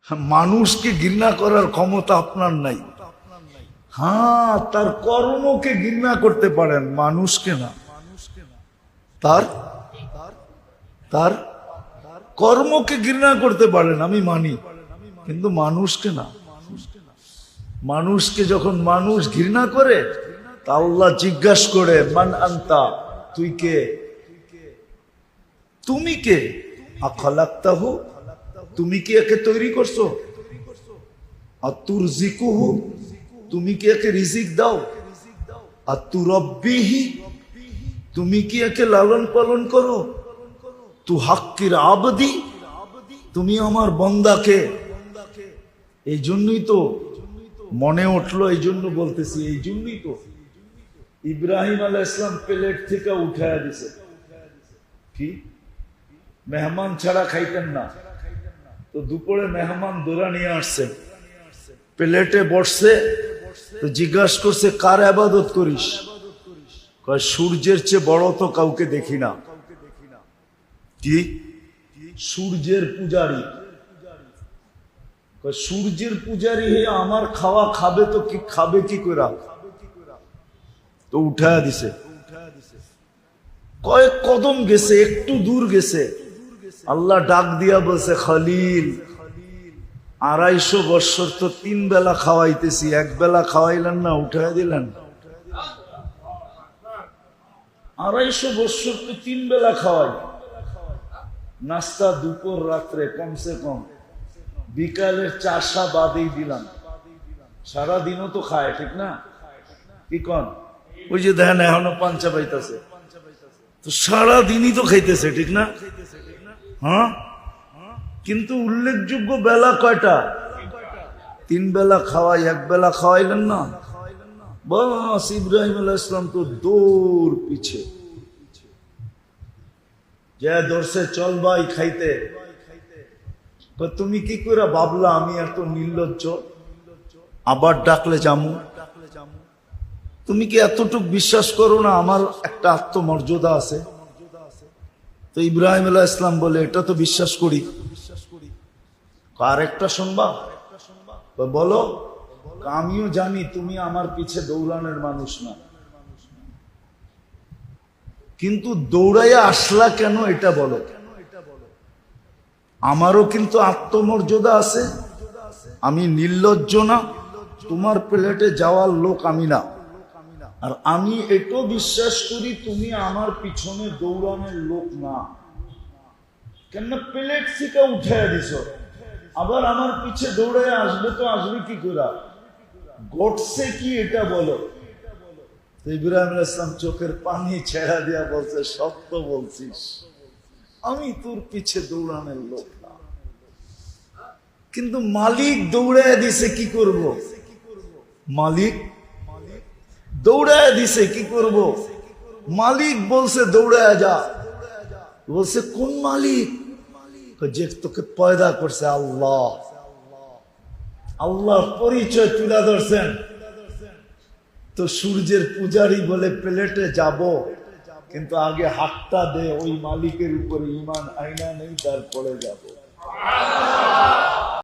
মানুষকে ঘৃণা করার ক্ষমতা আপনার নাই। হ্যাঁ, তার কর্মকে ঘৃণা করতে পারেন, মানুষকে না। তার তার কর্মকে ঘৃণা করতে পারেন, আমি মানি, কিন্তু মানুষকে না। মানুষকে যখন মানুষ ঘৃণা করে, তা আল্লাহ জিজ্ঞাসা করে, মান আনতা, তুই কে, তুমি কে, আখালাক্তাহু, তুমি কি একে তৈরি করছো, আর তুরজিকুহু, তুমি কি একে রিজিক দাও, আর তুরব্বিহি, তুমি কি একে লালন পালন করো, তু হাক্কির আবদি, তুমি আমার বন্দাকে। এই জন্যই তো মনে উঠলো, এই জন্য বলতেছি, এই জন্যই তো ইব্রাহিম আলাইহিস সালাম প্লেট থেকে উঠায়া দিছে। কি মেহমান ছাড়া খাইতেন না, তো দুপুরে মেহমান দোরা নিয়ে আসছে, প্লেটে বসছে, তো জিজ্ঞাসা করছে কার ইবাদত করিস, কয় সূর্যের চেয়ে বড় তো কাউকে দেখি না। কি সূর্যের পূজারী, কয় সূর্যের পূজারী হে আমার খাওয়া খাবে তো কি খাবে কি করে, তো উঠায়া দিছে। কয়েক কদম গেছে, একটু দূর গেছে, আল্লাহ ডাক দিয়া বলছে, খলিল 250 বৎসর তো 3 বেলা খাওয়াইতেছি, 1 বেলা খাওয়াইলেন না, উঠায়া দিলেন। 250 বৎসর তো 3 বেলা খাওয়াই, নাস্তা দুপুর রাত্রে, কমসে কম বিকালের চাষা বাদেই দিলাম, সারাদিনও তো খায়, ঠিক না? কি কন? ওই যে দেখেন এখনো পাঞ্চা পাইতেছে, তো সারাদিনই তো খাইতেছে, ঠিক না? হ্যাঁ, কিন্তু উল্লেখযোগ্য বেলা কয়টা? 3 বেলা খাওয়াই, 1 বেলা খাওয়াইলেন না, বাস ইব্রাহিম আলাইহিস সালাম তো দৌড় পিছে যা ধরছে, চল ভাই খাইতে। তুমি কি করে ভাবলা আমি এত নির্লজ্জ, আবার ডাকলে যামু? তুমি কি এতটুকু বিশ্বাস করো না আমার একটা আত্মমর্যাদা আছে? তো ইব্রাহিম আলাইহিস সালাম বলে, এটা তো বিশ্বাস করি। আর একটা শুনবা? বলো। আমিও জানি তুমি আমার পিছে দৌড়ানোর মানুষ না, কিন্তু দৌড়াইয়া আসলা কেন এটা বলো। আমারও কিন্তু আত্মমর্যাদা আছে, আমি নির্লজ্জ না, তোমার প্লেটে যাওয়ার লোক আমি না। আর আমি এটাও বিশ্বাস করি তুমি আমার পিছনে দৌড়ানোর লোক না। কেন প্লেট থেকে উঠাইয়া দিছ, আবার আমার পিছে দৌড়াইয়া আসবে, তো আসবে কি করে, ঘটছে কি এটা বলো। ইব্রাহিম আলাইহিস সালাম চোখের পানি ছেড়া দিয়া বলছে, সত্য বলছিস, আমি তোর পিছে দৌড়ানোর লোক না, কিন্তু মালিক দৌড়ায় দিছে, কি করব? মালিক দৌড়ায় দিছে, কি করব? মালিক বলছে দৌড়ায় যা। বলছে কোন মালিক? যে তোকে পয়দা করছে আল্লাহ। আল্লাহর পরিচয় তুলে ধরছেন, তো সূর্যের পূজারী বলে প্লেটে যাব, কিন্তু আগে হাতটা দে, ওই মালিকের উপরে ঈমান আইনা নেই, তারপরে যাব।